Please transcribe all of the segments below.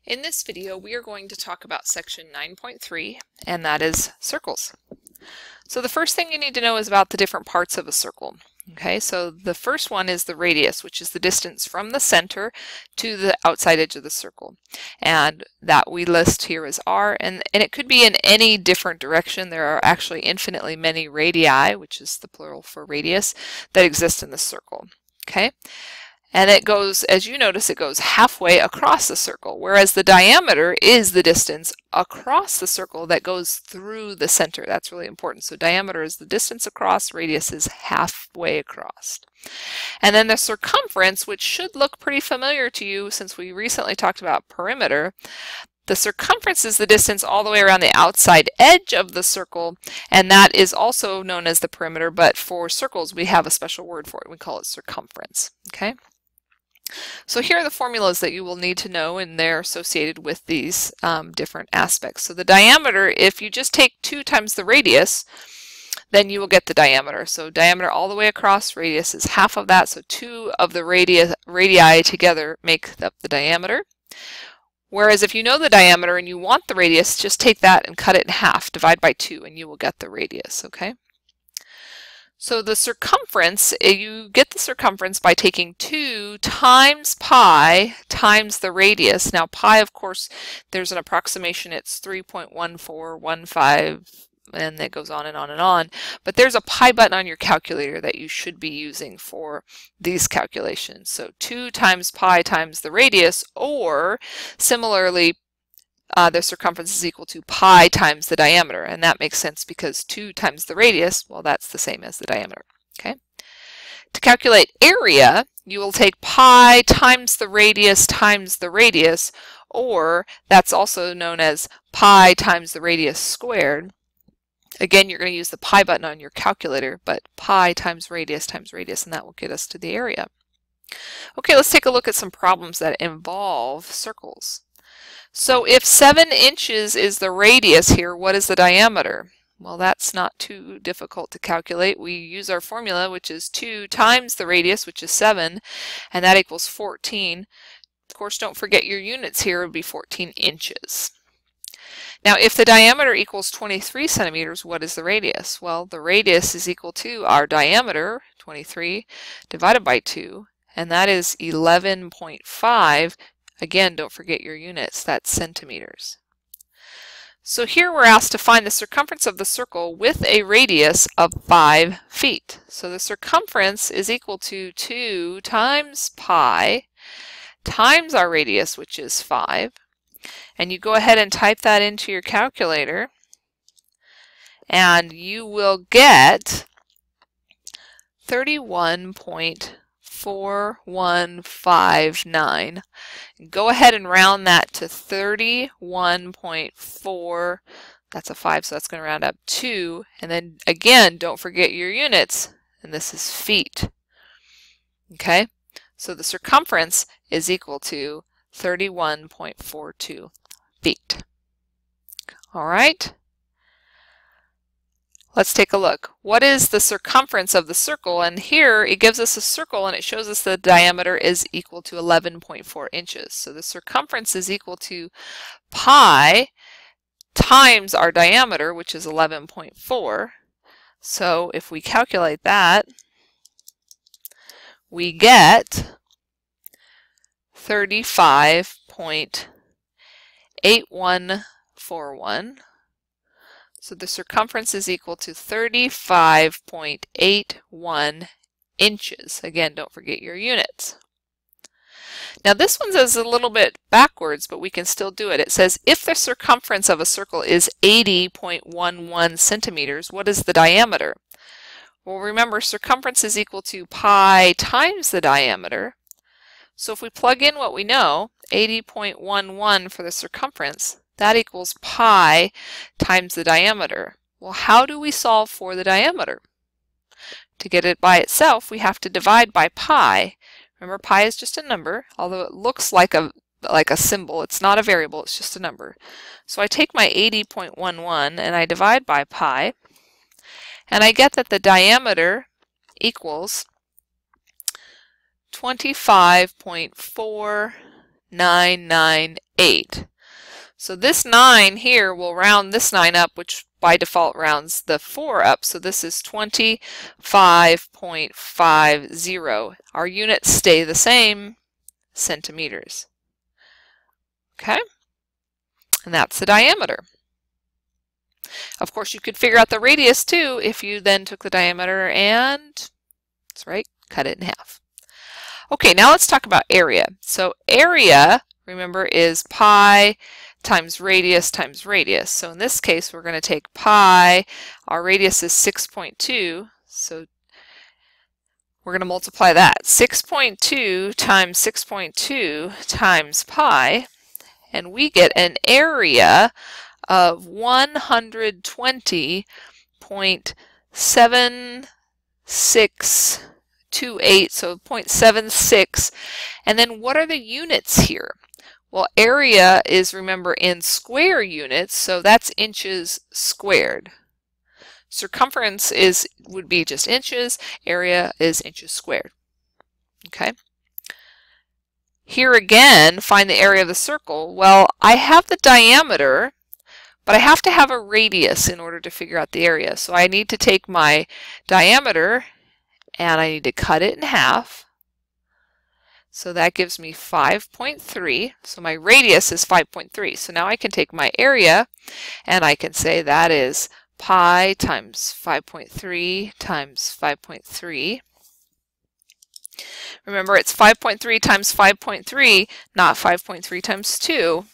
In this video, we are going to talk about section 9.3, and that is circles. So the first thing you need to know is about the different parts of a circle. Okay, so the first one is the radius, which is the distance from the center to the outside edge of the circle. And that we list here as r, and it could be in any different direction. There are actually infinitely many radii, which is the plural for radius, that exist in the circle. Okay. And it goes, as you notice, it goes halfway across the circle, whereas the diameter is the distance across the circle that goes through the center. That's really important. So diameter is the distance across, radius is halfway across. And then the circumference, which should look pretty familiar to you since we recently talked about perimeter. The circumference is the distance all the way around the outside edge of the circle, and that is also known as the perimeter, but for circles we have a special word for it. We call it circumference. Okay? So here are the formulas that you will need to know, and they're associated with these different aspects. So the diameter, if you just take 2 times the radius, then you will get the diameter. So diameter all the way across, radius is half of that, so 2 of the radii together make up the diameter. Whereas if you know the diameter and you want the radius, just take that and cut it in half, divide by 2, and you will get the radius, okay? So the circumference, you get the circumference by taking 2 times pi times the radius. Now pi, of course, there's an approximation. It's 3.1415, and it goes on and on and on. But there's a pi button on your calculator that you should be using for these calculations. So 2 times pi times the radius, or similarly, the circumference is equal to pi times the diameter, and that makes sense because 2 times the radius, well, that's the same as the diameter. Okay. To calculate area, you will take pi times the radius, or that's also known as pi times the radius squared. Again, you're going to use the pi button on your calculator, but pi times radius, and that will get us to the area. Okay, let's take a look at some problems that involve circles. So if 7 inches is the radius here, what is the diameter? Well, that's not too difficult to calculate. We use our formula, which is 2 times the radius, which is 7, and that equals 14. Of course, don't forget your units here would be 14 inches. Now, if the diameter equals 23 centimeters, what is the radius? Well, the radius is equal to our diameter, 23, divided by 2, and that is 11.5. Again, don't forget your units, that's centimeters. So here we're asked to find the circumference of the circle with a radius of 5 feet. So the circumference is equal to 2 times pi times our radius, which is 5. And you go ahead and type that into your calculator, and you will get 31.4159. Go ahead and round that to 31.4. That's a 5, so that's going to round up 2. And then again, don't forget your units, and this is feet. Okay, so the circumference is equal to 31.42 feet. All right. Let's take a look. What is the circumference of the circle? And here it gives us a circle and it shows us the diameter is equal to 11.4 inches. So the circumference is equal to pi times our diameter, which is 11.4. So if we calculate that, we get 35.8141. So the circumference is equal to 35.81 inches. Again, don't forget your units. Now this one says a little bit backwards, but we can still do it. It says if the circumference of a circle is 80.11 centimeters, what is the diameter? Well, remember, circumference is equal to pi times the diameter. So if we plug in what we know, 80.11 for the circumference, that equals pi times the diameter. Well, how do we solve for the diameter? To get it by itself, we have to divide by pi. Remember, pi is just a number, although it looks like a symbol. It's not a variable, it's just a number. So I take my 80.11 and I divide by pi, and I get that the diameter equals 25.4 998 8. So this 9 here will round this 9 up, which by default rounds the 4 up. So this is 25.50. Our units stay the same, centimeters. Okay? And that's the diameter. Of course, you could figure out the radius too if you then took the diameter and, that's right, cut it in half. Okay, now let's talk about area. So area, remember, is pi times radius times radius. So in this case, we're going to take pi. Our radius is 6.2, so we're going to multiply that. 6.2 times 6.2 times pi, and we get an area of 120.7628, so 0.76. And then what are the units here? Well, area is, remember, in square units, so that's inches squared. Circumference would be just inches, area is inches squared. Okay? Here again, find the area of the circle. Well, I have the diameter, but I have to have a radius in order to figure out the area. So I need to take my diameter and I need to cut it in half. So that gives me 5.3. So my radius is 5.3. So now I can take my area and I can say that is pi times 5.3 times 5.3. Remember, it's 5.3 times 5.3, not 5.3 times 2.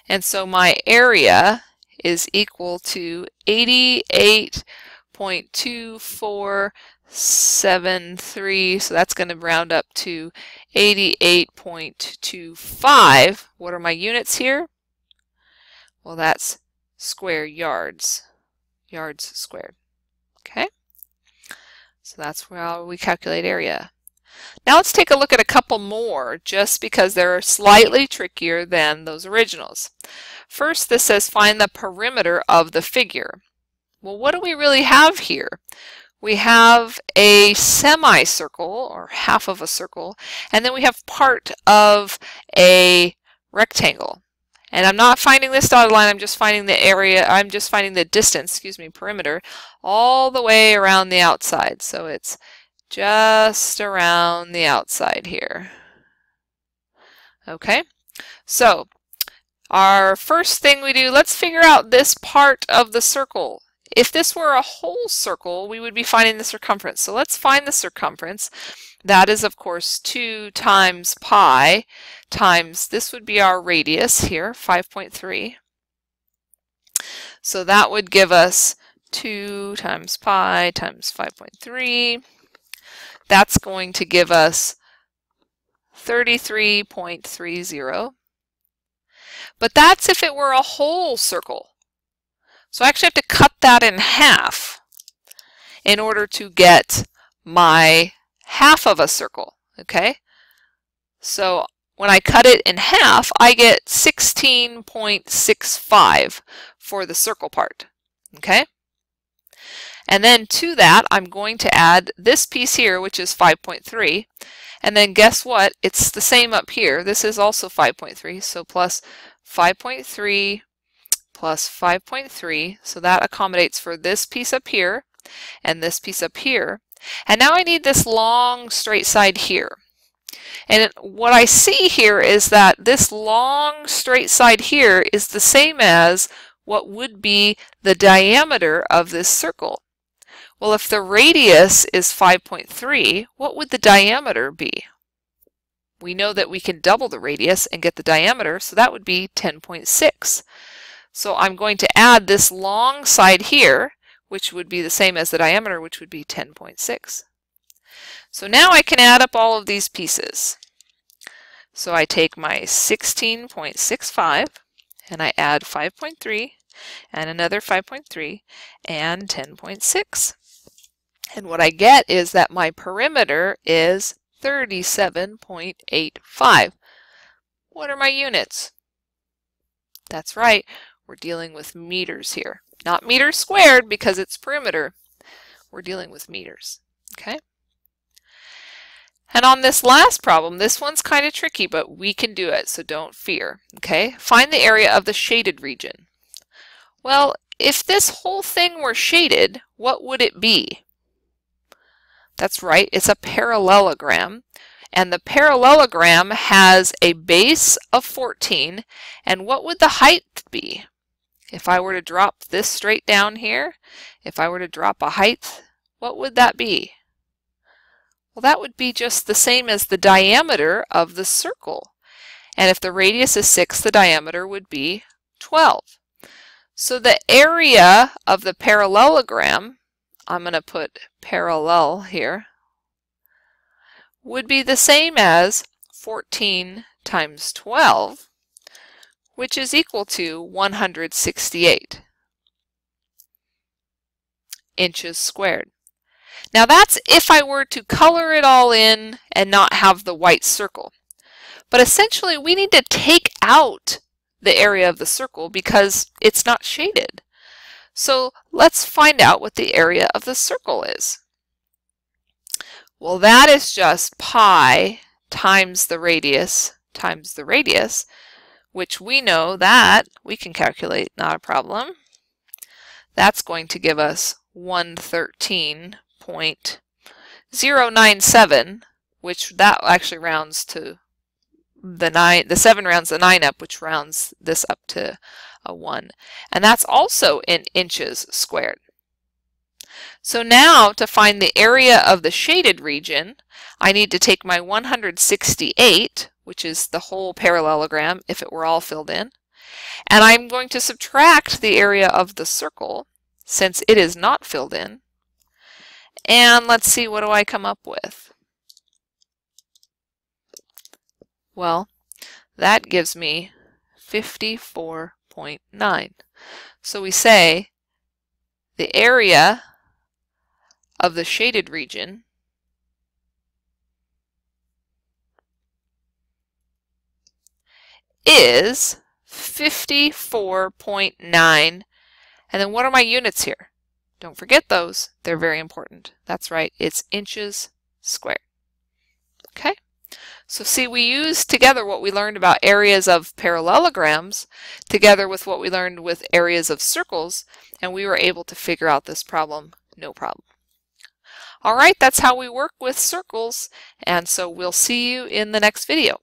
And so my area is equal to 88.2473. So that's going to round up to 88.25. What are my units here? Well, that's square yards. Yards squared. Okay? So that's where we calculate area. Now let's take a look at a couple more, just because they're slightly trickier than those originals. First, this says find the perimeter of the figure. Well, what do we really have here? We have a semicircle, or half of a circle, and then we have part of a rectangle. And I'm not finding this dotted line, I'm just finding the area, I'm just finding the distance, perimeter, all the way around the outside. So it's just around the outside here. Okay, so our first thing we do, let's figure out this part of the circle. If this were a whole circle, we would be finding the circumference. So let's find the circumference. That is, of course, 2 times pi times, this would be our radius here, 5.3. So that would give us 2 times pi times 5.3. That's going to give us 33.30. But that's if it were a whole circle. So I actually have to cut that in half in order to get my half of a circle. Okay? So when I cut it in half, I get 16.65 for the circle part. Okay? And then to that, I'm going to add this piece here, which is 5.3. And then guess what? It's the same up here. This is also 5.3. So plus 5.3 plus 5.3. So that accommodates for this piece up here and this piece up here. And now I need this long straight side here. And what I see here is that this long straight side here is the same as what would be the diameter of this circle. Well, if the radius is 5.3, what would the diameter be? We know that we can double the radius and get the diameter, so that would be 10.6. So I'm going to add this long side here, which would be the same as the diameter, which would be 10.6. So now I can add up all of these pieces. So I take my 16.65 and I add 5.3 and another 5.3 and 10.6. And what I get is that my perimeter is 37.85. What are my units? That's right, we're dealing with meters here. Not meters squared because it's perimeter. We're dealing with meters. Okay? And on this last problem, this one's kind of tricky, but we can do it, so don't fear. Okay, find the area of the shaded region. Well, if this whole thing were shaded, what would it be? That's right, it's a parallelogram. And the parallelogram has a base of 14. And what would the height be? If I were to drop this straight down here, if I were to drop a height, what would that be? Well, that would be just the same as the diameter of the circle. And if the radius is 6, the diameter would be 12. So the area of the parallelogram, I'm going to put parallel here, would be the same as 14 times 12, which is equal to 168 inches squared. Now that's if I were to color it all in and not have the white circle. But essentially we need to take out the area of the circle because it's not shaded. So let's find out what the area of the circle is. Well, that is just pi times the radius, which we know that we can calculate, not a problem. That's going to give us 113.097, which that actually rounds to the 9, the 7 rounds the 9 up, which rounds this up to a 1. And that's also in inches squared. So now to find the area of the shaded region, I need to take my 168, which is the whole parallelogram if it were all filled in, and I'm going to subtract the area of the circle since it is not filled in. And let's see, what do I come up with? Well, that gives me 54.9. So we say the area of the shaded region is 54.9. And then what are my units here? Don't forget those. They're very important. That's right. It's inches squared. Okay? So see, we used together what we learned about areas of parallelograms together with what we learned with areas of circles, and we were able to figure out this problem, no problem. All right, that's how we work with circles, and so we'll see you in the next video.